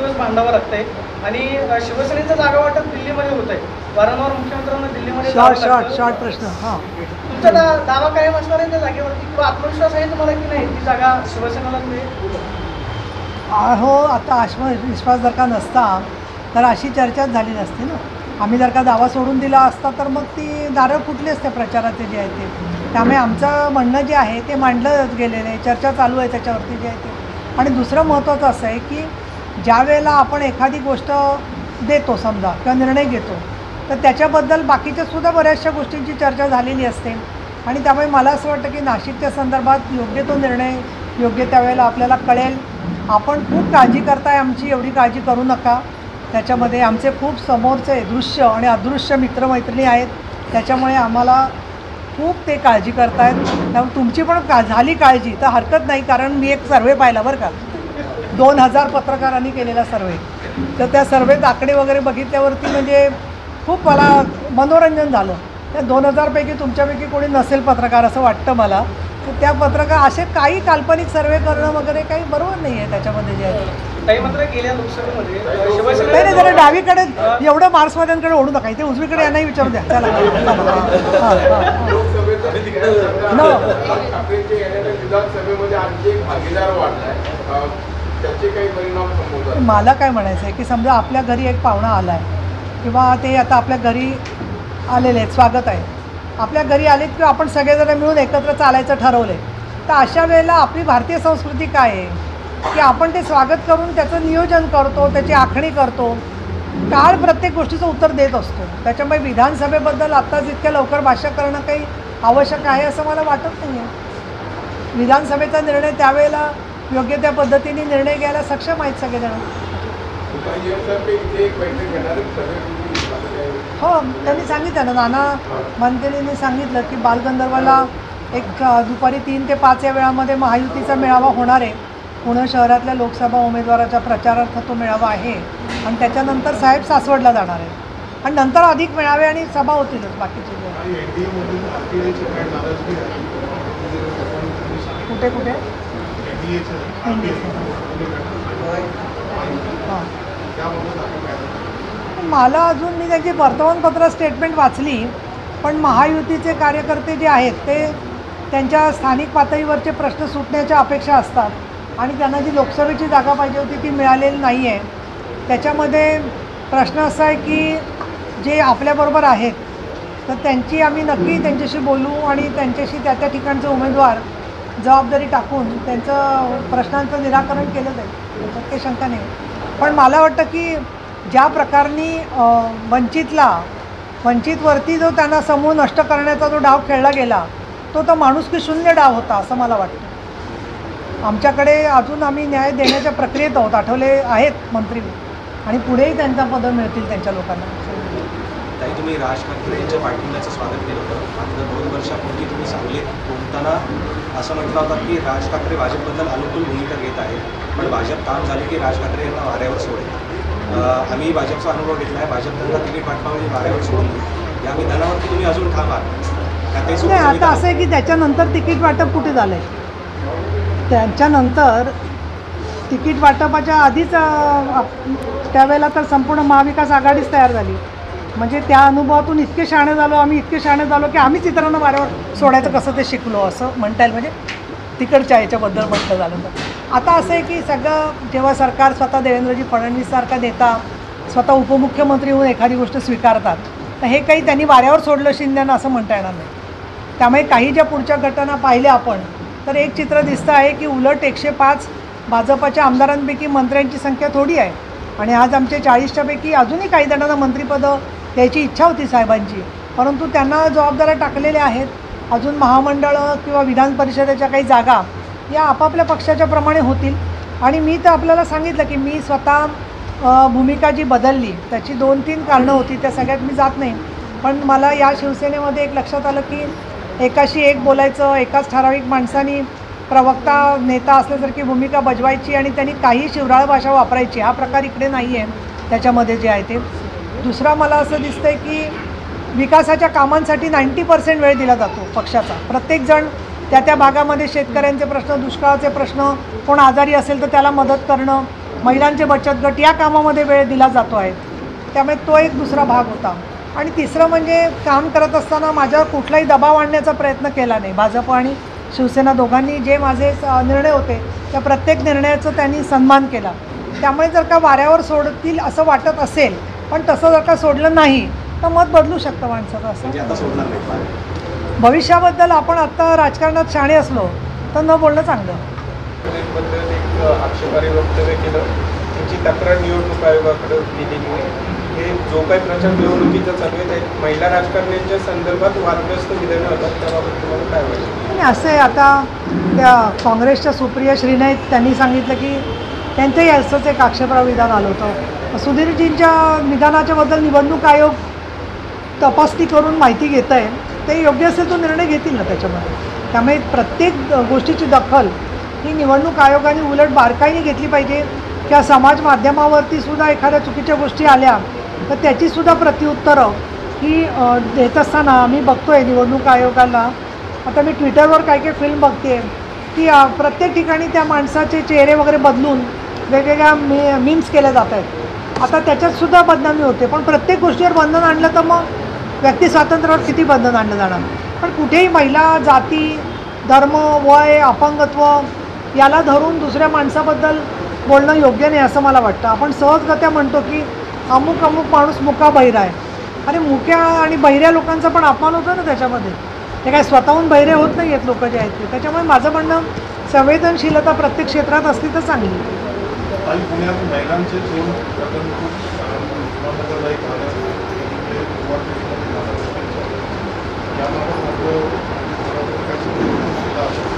दिवस बांधावं लागतंय आणि शिवसेनेचं जागा वाटप दिल्लीमध्ये होत आहे. वारंवार मुख्यमंत्र्यांना दिल्लीमध्ये शॉर्ट प्रश्न. हां, तुमचा दावा कायम असणार आहे त्या जागेवरती किंवा आत्मविश्वास आहे तुम्हाला की नाही ती जागा शिवसेनेलाच मिळेल? हो, आता आत्मविश्वास जर का नसता तर अशी चर्चाच झाली नसती ना. आम्ही जर का दावा सोडून दिला असता तर मग ती दारं फुटली असते प्रचाराचे जे आहे ते. त्यामुळे आमचं म्हणणं जे आहे ते मांडलं गेलेलं आहे, चर्चा चालू आहे त्याच्यावरती जे आहे ते. आणि दुसरं महत्त्वाचं असं आहे की ज्या वेळेला आपण एखादी गोष्ट देतो समजा किंवा निर्णय घेतो तर त्याच्याबद्दल बाकीच्यासुद्धा बऱ्याचशा गोष्टींची चर्चा झालेली असते. आणि त्यामुळे मला असं वाटतं की नाशिकच्या संदर्भात योग्य तो निर्णय योग्य त्यावेळेला आपल्याला कळेल. आपण खूप काळजी करताय आमची, एवढी काळजी करू नका. त्याच्यामध्ये आमचे खूप समोरचे दृश्य आणि अदृश्य मित्रमैत्रिणी आहेत, त्याच्यामुळे आम्हाला खूप ते काळजी करतायत. त्यामुळे तुमची पण झाली काळजी तर हरकत नाही, कारण मी एक सर्वे पाहिला बरं का, 2000 पत्रकारांनी केलेला सर्वे. तर त्या सर्वेत आकडे वगैरे बघितल्यावरती म्हणजे खूप मला मनोरंजन झालं. त्या 2000पैकी तुमच्यापैकी कोणी नसेल पत्रकार असं वाटतं मला. तर त्या पत्रकार असे काही काल्पनिक सर्वे करणं वगैरे काही बरोबर नाही आहे त्याच्यामध्ये जे आहे. काही मात्र गेल्या लोकसभेमध्ये नाही, जरा डावीकडे एवढं मार्क्सवाद्यांकडे ओढू नका, इथे उजवीकडे यांनाही विचारू द्या. चला मला काय म्हणायचं आहे की समजा आपल्या घरी एक पाहुणा आला आहे किंवा ते आता आपल्या घरी आलेले आहेत, स्वागत आहे, आपल्या घरी आलेत किंवा आपण सगळेजण मिळून एकत्र चालायचं ठरवलं आहे, तर अशा वेळेला आपली भारतीय संस्कृती काय आहे की आपण ते स्वागत करून त्याचं नियोजन करतो, त्याची आखणी करतो. काळ प्रत्येक गोष्टीचं उत्तर देत असतो. त्याच्यामुळे विधानसभेबद्दल आत्ताच इतक्या लवकर भाष्य करणं काही आवश्यक आहे असं मला वाटत नाही आहे. विधानसभेचा निर्णय त्यावेळेला योग्य त्या पद्धतीने निर्णय घ्यायला सक्षम आहेत सगळेजण. हो, त्यांनी सांगितलं ना, नाना मनकेंनी सांगितलं की बालगंधर्वाला एक दुपारी 3 ते 5 या वेळामध्ये महायुतीचा मेळावा होणार आहे. पुणे शहरातल्या लोकसभा उमेदवाराच्या प्रचारार्थ तो मेळावा आहे आणि त्याच्यानंतर साहेब सासवडला जाणार आहे आणि नंतर अधिक मेळावे आणि सभा होतीलच बाकीचे. कुठे कुठे मला अजून मी त्याची वर्तमानपत्र स्टेटमेंट वाचली, पण महायुतीचे कार्यकर्ते जे आहेत ते त्यांच्या स्थानिक पातळीवरचे प्रश्न सुटण्याच्या अपेक्षा असतात आणि त्यांना जी लोकसभेची जागा पाहिजे होती ती मिळालेली नाही आहे. त्याच्यामध्ये प्रश्न असा आहे की जे आपल्याबरोबर आहेत तर त्यांची आम्ही नक्की त्यांच्याशी बोलू आणि त्यांच्याशी त्या त्या ठिकाणचे उमेदवार जबाबदारी टाकून त्यांचं प्रश्नांचं निराकरण केलं जाईल, त्याच्यात काही शंका नाही. पण मला वाटतं की ज्या प्रकारे वंचितवरती जो त्यांना समूह नष्ट करण्याचा जो डाव खेळला गेला तो तर माणुसकी शून्य डाव होता असं मला वाटतं. आमच्याकडे अजून आम्ही न्याय देण्याच्या प्रक्रियेत आहोत. आठवले आहेत मंत्री आणि पुढेही त्यांचा पद मिळतील त्यांच्या लोकांना. ताई, तुम्ही राज ठाकरे यांच्या पाठिंब्याचं स्वागत केलं होतं. मात्र 2 वर्षापूर्वी तुम्ही सांगलीत बोलताना असं म्हटलं होतं की राज ठाकरे भाजपबद्दल अनुकूल भूमिका घेत आहेत, पण भाजप काम झाले की राज ठाकरे यांना वाऱ्यावर सोडेल. आम्ही भाजपचा अनुभव घेतला आहे, भाजप त्यांना तिकीट पाठवावं वाऱ्यावर सोडून या विधानावरती तुम्ही अजून ठाम आहात? नाही, आता असं आहे की त्याच्यानंतर तिकीट वाटप कुठे झालं आहे. त्यांच्यानंतर तिकीट वाटपाच्या आधीच त्यावेळेला तर संपूर्ण महाविकास आघाडीच तयार झाली. म्हणजे त्या अनुभवातून इतके शहाणे झालो की आम्हीच इतरांना वाऱ्यावर सोडायचं कसं ते शिकलो असं म्हणता येईल. म्हणजे तिकडच्या याच्याबद्दल म्हटलं झालं तर आता असं आहे की सगळं जेव्हा सरकार स्वतः देवेंद्रजी फडणवीससारखा नेता स्वतः उपमुख्यमंत्री होऊन एखादी गोष्ट स्वीकारतात तर हे काही त्यांनी वाऱ्यावर सोडलं शिंद्यांना असं म्हणता येणार नाही. त्यामुळे काही ज्या पुढच्या घटना पाहिल्या आपण तर एक चित्र दिसतं आहे की उलट 105 भाजपाच्या आमदारांपैकी मंत्र्यांची संख्या थोडी आहे आणि आज आमचे 40च्यापैकी अजूनही काही जणांना मंत्रिपदं द्यायची इच्छा होती साहेबांची, परंतु त्यांना जबाबदाऱ्या टाकलेल्या आहेत. अजून महामंडळं किंवा विधान परिषदेच्या काही जागा या आपापल्या पक्षाच्या प्रमाणे होतील. आणि मी तर आपल्याला सांगितलं की मी स्वतः भूमिका जी बदलली त्याची 2-3 कारणं होती, त्या सगळ्यात मी जात नाही. पण मला या शिवसेनेमध्ये एक लक्षात आलं की एकाशी एक बोलायचं, एकाच ठराविक माणसानी प्रवक्ता नेता असल्यासारखी भूमिका बजवायची आणि त्यांनी काही शिवराळ भाषा वापरायची, हा प्रकार इकडे नाही आहे त्याच्यामध्ये जे आहे ते. दुसरा मला असं दिसतं आहे की विकासाच्या कामांसाठी 90% वेळ दिला जातो पक्षाचा. प्रत्येकजण त्या भागामध्ये शेतकऱ्यांचे प्रश्न, दुष्काळाचे प्रश्न, कोण आजारी असेल तर त्याला मदत करणं, महिलांचे बचत गट या कामामध्ये वेळ दिला जातो आहे. त्यामुळे तो एक दुसरा भाग होता. आणि तिसरं म्हणजे काम करत असताना माझ्यावर कुठलाही दबाव आणण्याचा प्रयत्न केला नाही. भाजप आणि शिवसेना दोघांनी जे माझे निर्णय होते त्या प्रत्येक निर्णयाचं त्यांनी सन्मान केला. त्यामुळे जर का वाऱ्यावर सोडतील असं वाटत असेल, पण तसं जर का सोडलं नाही तर मत बदलू शकतं माणसाचं. म्हणजे असं आता सोडणार नाही भविष्याबद्दल आपण आत्ता राजकारणात शाणे असलो तर न बोलणं चांगलं. बद्दल एक आक्षेपार्ह वक्तव्य केलं, त्याची तक्रार निवडणूक आयोगाकडे दिलेली आहे. हे जो काही प्रचार निवडणुकीचा चालू आहे त्या महिला राजकारण्यांच्या संदर्भात वादग्रस्त विधानं होतात, त्याबाबत तुम्हाला काय वाटतं? आणि असं आहे, आता त्या काँग्रेसच्या सुप्रिया श्रीनाईक त्यांनी सांगितलं की त्यांचंही असंच एक आक्षेपार्ह विधान आलं होतं. सुधीरजींच्या विधानाच्याबद्दल निवडणूक आयोग तपासणी करून माहिती घेत आहे. ते योग्य असेल तो निर्णय घेतील ना त्याच्यामध्ये. त्यामुळे प्रत्येक गोष्टीची दखल ही निवडणूक आयोगाने उलट बारकाईने घेतली पाहिजे. किंवा समाज माध्यमावरती सुद्धा एखाद्या चुकीच्या गोष्टी आल्या तर त्याचीसुद्धा प्रत्युत्तरं ही देत असताना आम्ही बघतो आहे निवडणूक आयोगाला. आता मी ट्विटरवर काही फिल्म बघते की प्रत्येक ठिकाणी त्या माणसाचे चेहरे वगैरे बदलून वेगवेगळ्या मीम्स केल्या जात आहेत. आता त्याच्यातसुद्धा बदनामी होते. पण प्रत्येक गोष्टीवर बंधन आणलं तर मग व्यक्ती स्वातंत्र्यावर किती बंधन आणलं जाणार. पण कुठेही महिला, जाती, धर्म, वय, अपंगत्व याला धरून दुसऱ्या माणसाबद्दल बोलणं योग्य नाही असं मला वाटतं. आपण सहजगत्या म्हणतो की अमुक अमुक माणूस मुका बहिरा आहे. अरे मुक्या आणि बहिऱ्या लोकांचा पण अपमान होतो ना त्याच्यामध्ये. ते काय स्वतःहून बहिरे होत नाही आहेत लोक जे आहेत ते. त्याच्यामुळे माझं म्हणणं संवेदनशीलता प्रत्येक क्षेत्रात असली तर चांगली. आणि पुण्यात महिलांचे दोन प्रकरण खूप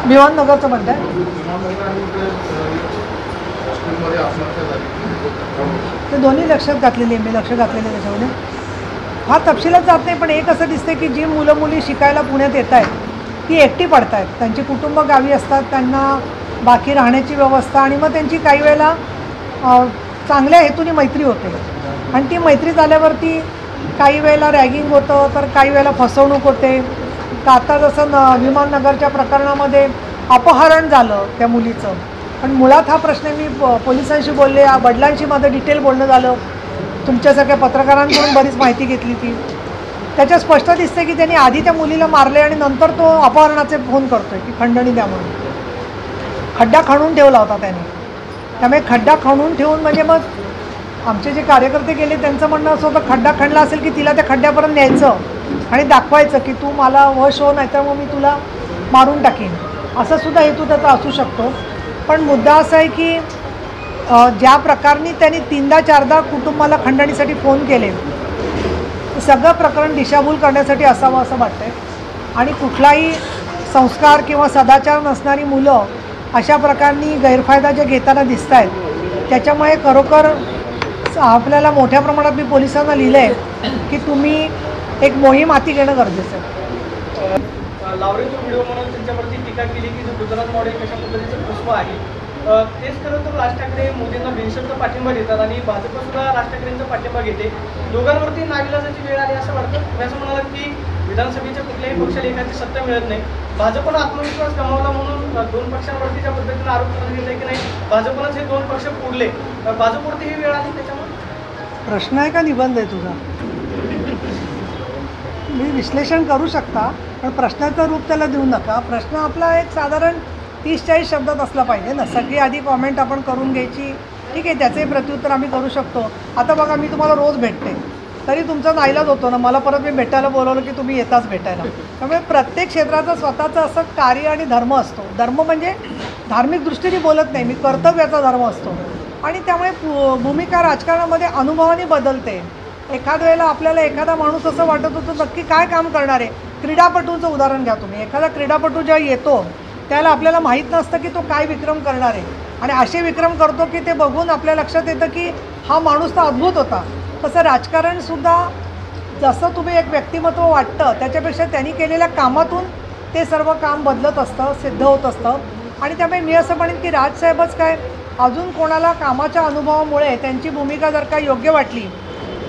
विमाननगरचं म्हणताय. ते दोन्ही लक्षात घातलेली आहे मी, लक्ष घातलेलं आहे त्याच्यामध्ये. हा तपशिलात जात नाही, पण एक असं दिसतं की जी मुलं मुली शिकायला पुण्यात येत आहेत ती एकटी पडत आहेत. त्यांची कुटुंब गावी असतात, त्यांना बाकी राहण्याची व्यवस्था आणि मग त्यांची काही वेळेला चांगल्या हेतूने मैत्री होते. आणि ती मैत्री झाल्यावरती काही वेळेला रॅगिंग होतं, तर काही वेळेला फसवणूक होते. आता जसं विमाननगरच्या प्रकरणामध्ये अपहरण झालं त्या मुलीचं. पण मुळात हा प्रश्न मी पोलिसांशी बोलले, वडिलांशी माझं डिटेल बोलणं झालं, तुमच्यासारख्या पत्रकारांकडून बरीच माहिती घेतली ती. त्याच्यात स्पष्ट दिसते की त्यांनी आधी त्या मुलीला मारले आणि नंतर तो अपहरणाचे फोन करतोय की खंडणी द्या म्हणून. खड्डा खणून ठेवला होता त्याने. त्यामुळे खड्डा खणून ठेवून म्हणजे मग आमचे जे कार्यकर्ते गेले त्यांचं म्हणणं असं होतं खड्डा खणला असेल की तिला त्या खड्ड्यापर्यंत न्यायचं आणि दाखवायचं की तू मला वश हो, नाही तर मग मी तुला मारून टाकीन. असा सुद्धा हेतू त्याचा असू शकतो. पण मुद्दा असा आहे की ज्या प्रकाराने त्यांनी 3दा-4दा कुटुंबाला खंडणीसाठी फोन केले, सगळं प्रकरण दिशाभूल करण्यासाठी असावं असं वाटतंय. आणि कुठलाही संस्कार किंवा सदाचार नसणारी मुलं अशा प्रकाराने गैरफायदा जे घेताना दिसत आहेत, त्याच्यामुळे खरोखर आपल्याला मोठ्या प्रमाणात मी पोलिसांना लिहिलं आहे की तुम्ही एक मोहीम हाती घेणं गरजेचं आहे. लावरेचा व्हिडिओ म्हणून त्यांच्यावरती टीका केली की जो गुजरात मॉडेल कशा पद्धतीचं पुष्प आहे. तेच खरं तर राज ठाकरे मोदींना बिनशर्त पाठिंबा देतात आणि भाजपसुद्धा राज ठाकरेंचा पाठिंबा घेते. दोघांवरती नाविलाजाची वेळ आली असं वाटतं. तुम्ही असं म्हणालात की विधानसभेच्या कुठल्याही पक्षाला एखादी सत्ता मिळत नाही. भाजपनं आत्मविश्वास गमावला म्हणून 2 पक्षांवरती ज्या पद्धतीनं आरोप करण्यात येत आहे की नाही भाजपनंच हे 2 पक्ष पुरले, भाजपवरती ही वेळ आली. त्याच्यामुळे प्रश्न आहे का निबंध आहे तुझा? मी विश्लेषण करू शकता, पण प्रश्नाचं रूप त्याला देऊ नका. प्रश्न आपला एक साधारण 30-40 शब्दात असला पाहिजे ना. सगळी आधी कॉमेंट आपण करून घ्यायची, ठीक आहे, त्याचंही प्रत्युत्तर आम्ही करू शकतो. आता बघा मी तुम्हाला रोज भेटते तरी तुमचा नाईलाज होतो ना, मला परत मी भेटायला बोलवलं की तुम्ही येताच भेटायला. त्यामुळे प्रत्येक क्षेत्राचं स्वतःचं असं कार्य आणि धर्म असतो. धर्म म्हणजे धार्मिक दृष्टीने बोलत नाही मी, कर्तव्याचा धर्म असतो. आणि त्यामुळे भूमिका राजकारणामध्ये अनुभवाने बदलते. एखाद्या वेळेला आपल्याला एखादा माणूस असं वाटत होतं नक्की काय काम करणार आहे. क्रीडापटूचं उदाहरण घ्या तुम्ही. एखादा क्रीडापटू जेव्हा येतो त्याला आपल्याला माहीत नसतं की तो काय विक्रम करणार आहे आणि असे विक्रम करतो की ते बघून आपल्या लक्षात येतं की हा माणूस तर अद्भुत होता. तसं राजकारणसुद्धा जसं तुम्ही एक व्यक्तिमत्व वाटतं त्याच्यापेक्षा त्यांनी केलेल्या कामातून ते सर्व काम बदलत असतं, सिद्ध होत असतं. आणि त्यामुळे मी असं म्हणेन की राजसाहेबच काय, अजून कोणाला कामाच्या अनुभवामुळे त्यांची भूमिका जर का योग्य वाटली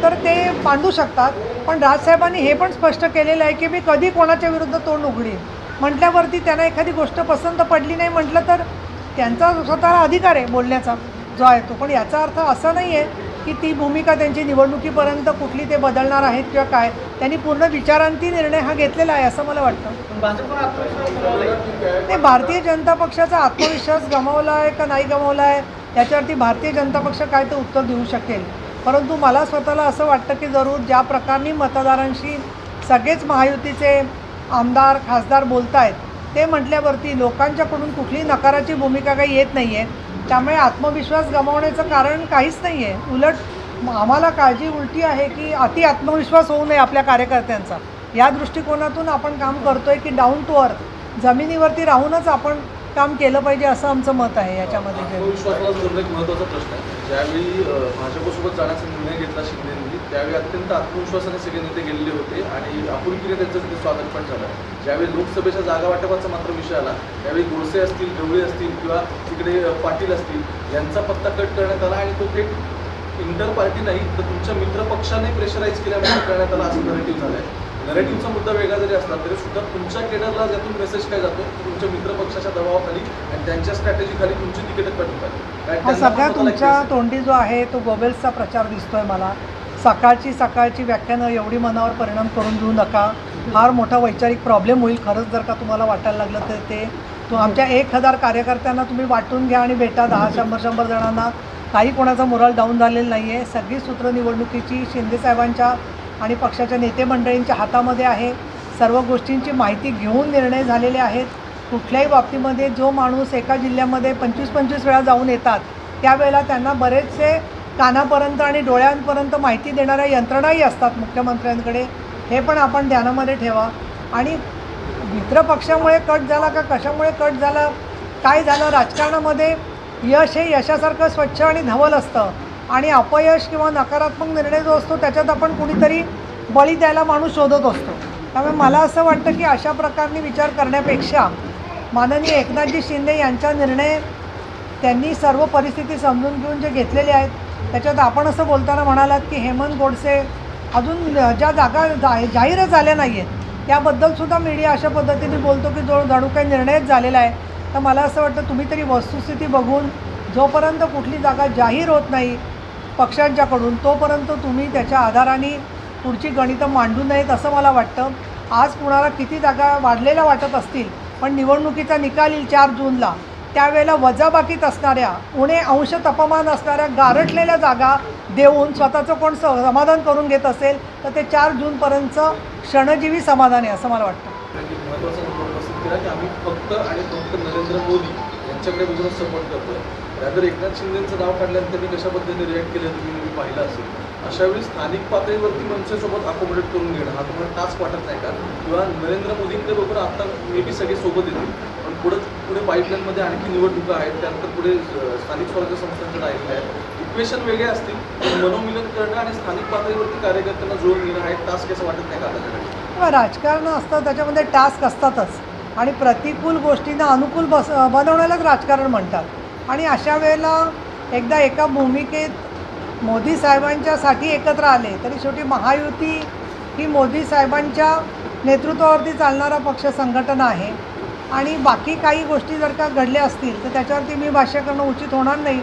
तर ते मांडू शकतात. पण राजसाहेबांनी हे पण स्पष्ट केलेलं आहे की मी कधी कोणाच्या विरुद्ध तोंड उघडीन म्हटल्यावरती त्यांना एखादी गोष्ट पसंत पडली नाही म्हटलं तर त्यांचा स्वतःला अधिकार आहे बोलण्याचा. जो आहे तो. पण याचा अर्थ असा नाही आहे की ती भूमिका त्यांची निवडणुकीपर्यंत कुठली ते बदलणार आहेत किंवा काय. त्यांनी पूर्ण विचारांती निर्णय हा घेतलेला आहे असं मला वाटतं. पण भाजपनं आत्मविश्वास गमावलाय. ते भारतीय जनता पक्षाचा आत्मविश्वास गमावला आहे का नाही गमावला आहे याच्यावरती भारतीय जनता पक्ष काय ते उत्तर देऊ शकेल. परंतु मला स्वतःला असं वाटतं की जरूर ज्या प्रकारे मतदारांशी सगळेच महायुतीचे आमदार खासदार बोलत आहेत ते म्हटल्यावरती लोकांच्याकडून कुठली नकाराची भूमिका काही येत नाही आहे. त्यामुळे आत्मविश्वास गमावण्याचं कारण काहीच नाही आहे. उलट आम्हाला काळजी उलटी आहे की अति आत्मविश्वास होऊ नये आपल्या कार्यकर्त्यांचा. या दृष्टिकोनातून आपण काम करतो आहे की डाऊन टू अर्थ जमिनीवरती राहूनच आपण काम केलं पाहिजे असं आमचं मत आहे याच्यामध्ये. आत्मविश्वासाला जोडणं एक महत्त्वाचा प्रश्न आहे. ज्यावेळी भाजपसोबत जाण्याचा निर्णय घेतला शिंदेंनी त्यावेळी अत्यंत आत्मविश्वासाने सगळे नेते गेलेले होते आणि आपुलकीने त्यांचं तिथे स्वागत पण झालं. ज्यावेळी लोकसभेच्या जागा वाटपाचा मात्र विषय आला त्यावेळी गोडसे असतील, ढवळे असतील किंवा तिकडे पाटील असतील यांचा पत्ता कट करण्यात आला आणि तो थेट इंटर पार्टी नाही तर तुमच्या मित्रपक्षाने प्रेशराईज केल्यामुळे करण्यात आला असं नरेटिव्ह झालं आहे. नरेटिव्हचा मुद्दा वेगळा जरी असला तरी सुद्धा तुमच्या केडरला ज्यातून मेसेज काय जातो तुमच्या मित्रपक्षाच्या दबावाखाली आणि त्यांच्या स्ट्रॅटेजीखाली तुमची तिकीट कट होतात. हा सगळ्या तुमच्या तोंडी जो आहे तो गोबेल्सचा प्रचार दिसतोय मला. सकाळची व्याख्यानं एवढी मनावर परिणाम करून देऊ नका. फार मोठा वैचारिक प्रॉब्लेम होईल खरंच जर का तुम्हाला वाटायला लागलं तर ते आमच्या 1000 कार्यकर्त्यांना तुम्ही वाटून घ्या आणि भेटा 10-100 जणांना. काही कोणाचा मोराल डाऊन झालेला नाही आहे. सगळी सूत्र निवडणुकीची शिंदेसाहेबांच्या आणि पक्षाच्या नेते मंडळींच्या हातामध्ये आहे. सर्व गोष्टींची माहिती घेऊन निर्णय झालेले आहेत. कुठल्याही बाबतीमध्ये जो माणूस एका जिल्ह्यामध्ये 25-25 वेळा जाऊन येतात त्यावेळेला त्यांना बरेचसे कानापर्यंत आणि डोळ्यांपर्यंत माहिती देणाऱ्या यंत्रणाही असतात मुख्यमंत्र्यांकडे. हे पण आपण ध्यानामध्ये ठेवा. आणि मित्रपक्षामुळे कट झाला का कशामुळे कट झाला काय झालं राजकारणामध्ये यश हे यशासारखं स्वच्छ आणि धवल असतं आणि अपयश किंवा नकारात्मक निर्णय जो असतो त्याच्यात आपण कुणीतरी बळी द्यायला माणूस शोधत असतो. त्यामुळे मला असं वाटतं की अशा प्रकारने विचार करण्यापेक्षा माननीय एकनाथजी शिंदे यांचा निर्णय त्यांनी सर्व परिस्थिती समजून घेऊन जे घेतलेले आहेत त्याच्यात आपण असं बोलताना म्हणालात की हेमंत गोडसे अजून ज्या जागा जाहीरच झाल्या नाही आहेत त्याबद्दलसुद्धा मीडिया अशा पद्धतीने बोलतो की जो जणू काही निर्णयच झालेला आहे. तर मला असं वाटतं तुम्ही तरी वस्तुस्थिती बघून जोपर्यंत कुठली जागा जाहीर होत नाही पक्षांच्याकडून तोपर्यंत तुम्ही त्याच्या आधाराने पुढची गणितं मांडू नयेत असं मला वाटतं. आज कुणाला किती जागा वाढलेल्या वाटत असतील पण निवडणुकीचा निकाल येईल 4 जूनला त्यावेळेला वजाबाकीत असणाऱ्या उणे अंश तापमान असणाऱ्या गारठलेल्या जागा देऊन स्वतःचं कोण समाधान करून घेत असेल तर ते 4 जूनपर्यंतचं क्षणजीवी समाधान आहे असं मला वाटतं. महत्त्वाचा मुद्दा उपस्थित केला की आम्ही फक्त आणि फक्त नरेंद्र मोदी यांच्याकडे बघून सपोर्ट करतोय. त्यानंतर एकनाथ शिंदेचं नाव काढल्यानंतर त्यांनी कशा पद्धतीने रिॲक्ट केलं तुम्ही पाहिलं असेल. अशावेळी स्थानिक पातळीवरती मनसेसोबत अकोमोडेट करून घेणं हा तुम्हाला टास्क वाटत नाही का? किंवा नरेंद्र मोदींकडे बरोबर आता मे बी सगळे सोबत येतील पण पुढे पाईपलाईनमध्ये आणखी निवडणुका आहेत त्यानंतर पुढे स्थानिक स्वराज्य संस्थांचे राहिले आहेत इक्वेशन वेगळे असतील पण मनोमिलन करणं आणि स्थानिक पातळीवरती कार्यकर्त्यांना जोडून घेणं हा एक टास्क असं वाटत नाही का आपल्याकडे? राजकारण असतं त्याच्यामध्ये टास्क असतातच आणि प्रतिकूल गोष्टींना अनुकूल बनवण्यालाच राजकारण म्हणतात. आणि अशा वेळेला एकदा एका भूमिकेत मोदी साहेबांच्यासाठी एकत्र आले तरी शेवटी महायुती ही मोदी साहेबांच्या नेतृत्वावरती चालणारा पक्ष संघटना आहे आणि बाकी काही गोष्टी जर का घडल्या असतील तर त्याच्यावरती मी भाष्य करणं उचित होणार नाही.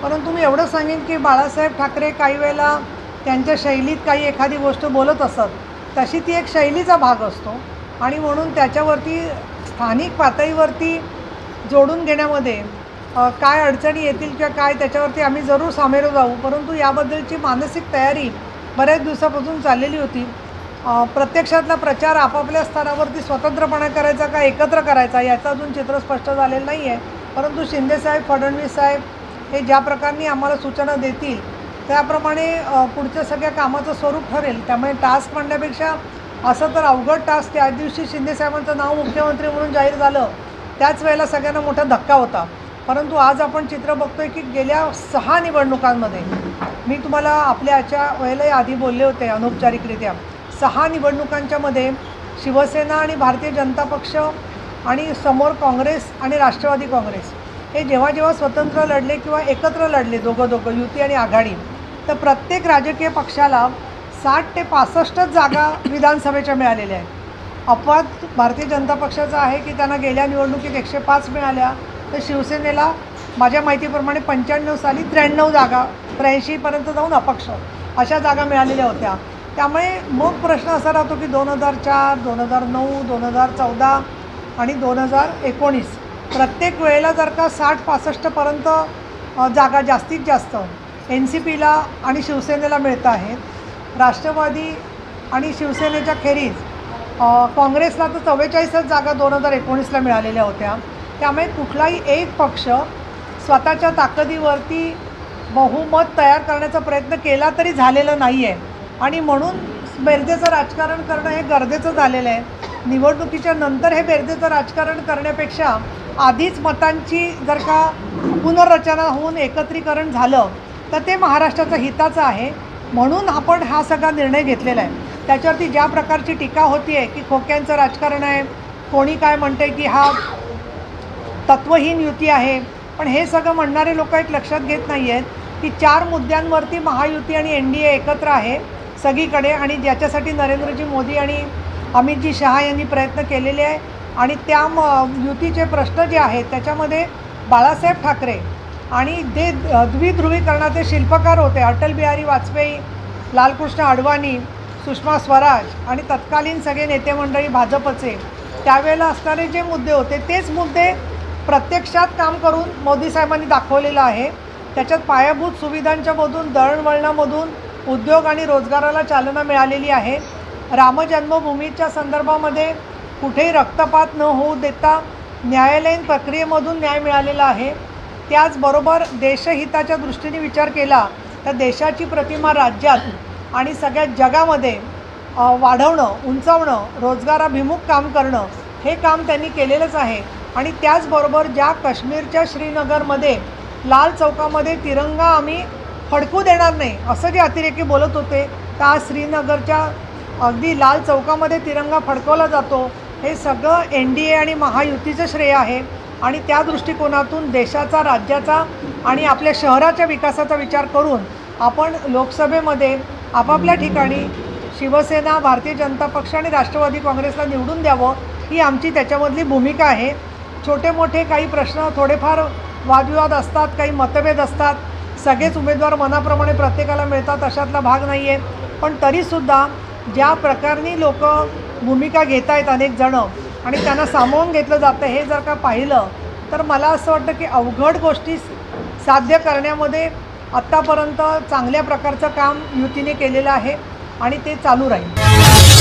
परंतु मी एवढं सांगेन की बाळासाहेब ठाकरे काही वेळेला त्यांच्या शैलीत काही एखादी गोष्ट बोलत असत तशी ती एक शैलीचा भाग असतो आणि म्हणून त्याच्यावरती स्थानिक पातळीवरती जोडून घेण्यामध्ये काय अडचणी येतील किंवा काय त्याच्यावरती आम्ही जरूर सामोरे जाऊ. परंतु याबद्दलची मानसिक तयारी बऱ्याच दिवसापासून चाललेली होती. प्रत्यक्षातला प्रचार आपापल्या स्तरावरती स्वतंत्रपणे करायचा का एकत्र करायचा याचं अजून चित्र स्पष्ट झालेलं नाही आहे. परंतु शिंदेसाहेब फडणवीस साहेब हे ज्या प्रकारे आम्हाला सूचना देतील त्याप्रमाणे पुढच्या सगळ्या कामाचं स्वरूप ठरेल. त्यामुळे टास्क म्हणण्यापेक्षा असं तर अवघड टास्क त्या दिवशी शिंदेसाहेबांचं नाव मुख्यमंत्री म्हणून जाहीर झालं त्याच वेळेला सगळ्यांना मोठा धक्का होता. परंतु आज आपण चित्र बघतोय की गेल्या 6 निवडणुकांमध्ये मी तुम्हाला आपल्याच्या वेळेलाही आधी बोलले होते अनौपचारिकरित्या 6 निवडणुकांच्यामध्ये शिवसेना आणि भारतीय जनता पक्ष आणि समोर काँग्रेस आणि राष्ट्रवादी काँग्रेस हे जेव्हा जेव्हा स्वतंत्र लढले किंवा एकत्र लढले दोघं युती आणि आघाडी तर प्रत्येक राजकीय पक्षाला 60 ते 65 जागा विधानसभेच्या मिळालेल्या आहेत. अपवाद भारतीय जनता पक्षाचा आहे की त्यांना गेल्या निवडणुकीत 105 मिळाल्या तर शिवसेनेला माझ्या माहितीप्रमाणे 95 साली 93 जागा, 83पर्यंत जाऊन अपक्ष अशा जागा मिळालेल्या होत्या. त्यामुळे मग प्रश्न असा राहतो की 2004, 2009, 2014 आणि 2019 प्रत्येक वेळेला जर का 60-65पर्यंत जागा जास्तीत जास्त NCPला आणि शिवसेनेला मिळत आहेत. राष्ट्रवादी आणि शिवसेनेच्या खेरीज काँग्रेसला तर 44च जागा 2019ला मिळालेल्या होत्या. त्यामुळे कुठलाही एक पक्ष स्वतःच्या ताकदीवरती बहुमत तयार करण्याचा प्रयत्न केला तरी झालेलं नाही आहे आणि म्हणून बेरजेचं राजकारण करणं हे गरजेचं झालेलं आहे. निवडणुकीच्या नंतर हे बेरजेचं राजकारण करण्यापेक्षा आधीच मतांची जर का पुनर्रचना होऊन एकत्रीकरण झालं तर ते महाराष्ट्राचं हिताचं आहे. म्हणून आपण हा सगळा निर्णय घेतलेला आहे. त्याच्यावरती ज्या प्रकारची टीका होती आहे की खोक्यांचं राजकारण आहे, कोणी काय म्हणते की हा तत्वहीन युती आहे, पण हे सगळं म्हणणारे लोक एक लक्षात घेत नाही आहेत की 4 मुद्द्यांवरती महायुती आणि NDA एकत्र आहे सगळीकडे आणि ज्याच्यासाठी नरेंद्रजी मोदी आणि अमितजी शहा यांनी प्रयत्न केलेले आहे. आणि त्या युतीचे प्रश्न जे आहेत त्याच्यामध्ये बाळासाहेब ठाकरे आणि ते द्विध्रुवीकरणाचे शिल्पकार होते अटल बिहारी वाजपेयी, लालकृष्ण अडवाणी, सुषमा स्वराज आणि तत्कालीन सगळे नेते मंडळी भाजपचे त्यावेळेला असणारे जे मुद्दे होते तेच मुद्दे प्रत्यक्षात काम करून मोदी साहेबांनी दाखवलेलं आहे. त्याच्यात पायाभूत सुविधांच्यामधून, दळणवळणामधून उद्योग आणि रोजगाराला चालना मिळालेली आहे. रामजन्मभूमीच्या संदर्भामध्ये कुठेही रक्तपात न होऊ देता न्यायालयीन प्रक्रियेमधून न्याय मिळालेला आहे. त्याचबरोबर देशहिताच्या दृष्टीने विचार केला तर देशाची प्रतिमा राज्यात आणि सगळ्या जगामध्ये वाढवणं, उंचावणं, रोजगाराभिमुख काम करणं हे काम त्यांनी केलेलंच आहे. आणि त्याचबरोबर ज्या काश्मीरच्या श्रीनगरमध्ये लाल चौकामध्ये तिरंगा आम्ही फडकू देणार नाही असं जे अतिरेकी बोलत होते, तर आज श्रीनगरच्या अगदी लाल चौकामध्ये तिरंगा फडकवला जातो. हे सगळं NDA आणि महायुतीचं श्रेय आहे. आणि त्या दृष्टिकोनातून देशाचा, राज्याचा आणि आपल्या शहराच्या विकासाचा विचार करून आपण लोकसभेमध्ये आपापल्या ठिकाणी शिवसेना, भारतीय जनता पक्ष आणि राष्ट्रवादी काँग्रेसला निवडून द्यावं ही आमची त्याच्यामधली भूमिका आहे. छोटे मोठे काही प्रश्न, थोडेफार वादविवाद असतात, काही मतभेद असतात, सगळेच उमेदवार मनाप्रमाणे प्रत्येकाला मिळतात अशातला भाग नाही आहे. पण तरीसुद्धा ज्या प्रकारे लोक भूमिका घेत आहेत अनेक जणं आणि त्यांना सामावून घेतलं जातं हे जर का पाहिलं तर मला असं वाटतं की अवघड गोष्टी साध्य करण्यामध्ये आत्तापर्यंत चांगल्या प्रकारचं काम युतीने केलेलं आहे आणि ते चालू राहील.